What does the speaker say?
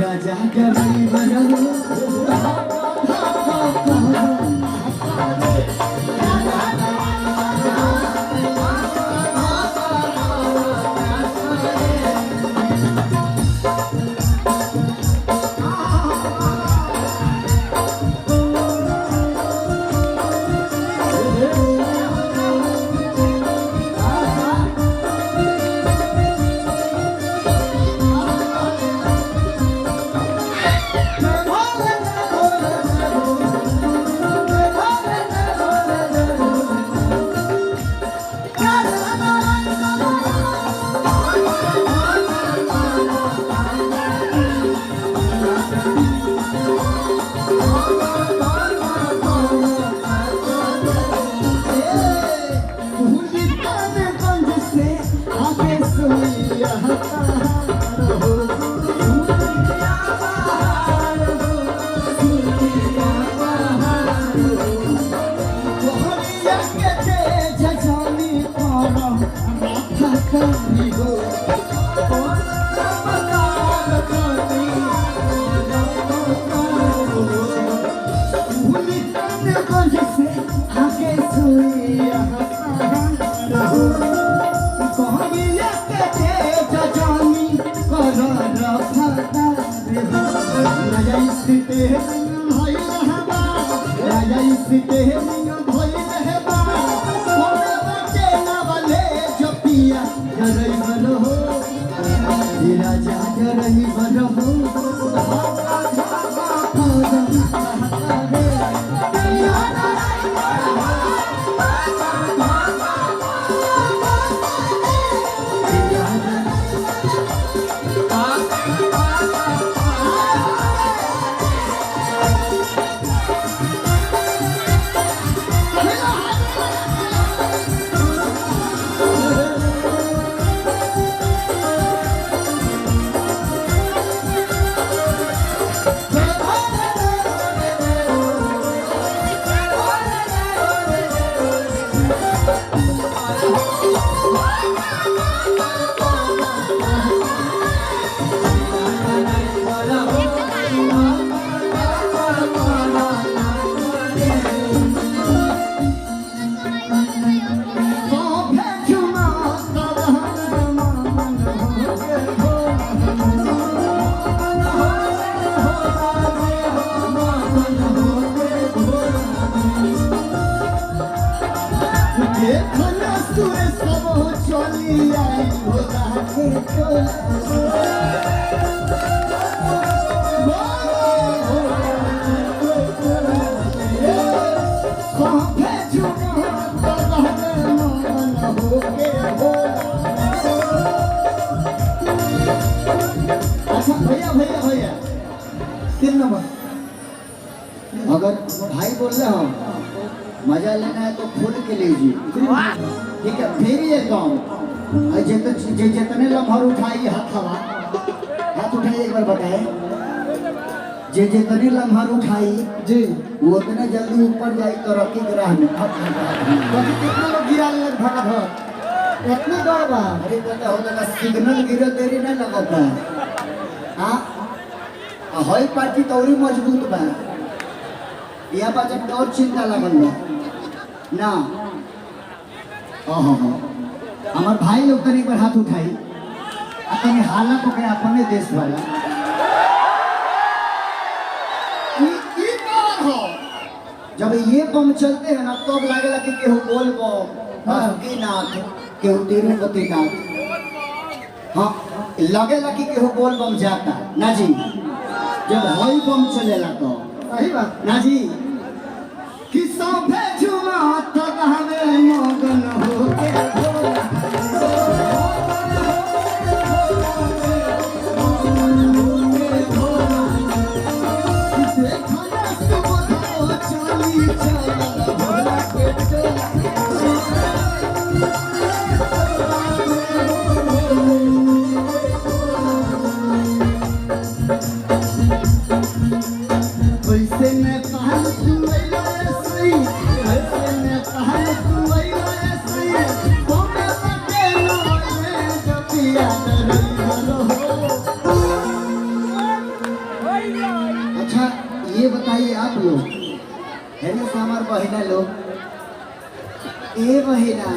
राजा गई बनो अगर भाई बोल रहे हो मजा लेना है तो खुल के लीजिए, ठीक है। फिर ये काम जितने लम्हा उठाइए हाथ उठाइए, एक बार बताए जितने लम्हा उठाई जी वो उतने जल्दी ऊपर जाए तरक्की ग्रह में। कितना लोग गिरा इतनी डर बा, अरे कहता हो सिग्नल गिरे देरी नहीं लगता हाँ हई पार्टी तौरी मजबूत बा, यह बात और चिंता लगल बा ना। हमार भाई लोग तनी पर हाथ उठाई अपने हालत के अपने देश वाला जब ये बम चलते हैं ना तब तो लगेगा कि केहू बोल बासुकीनाथ केहू तिरुपति नाथ, हाँ लगेगा कि केहू बोल बम जाता ना जी। जब हई बम चलेला तो सही बात ना जी कि सभे झुमा तब हमें मगन होके बहिना लोग ए बहिना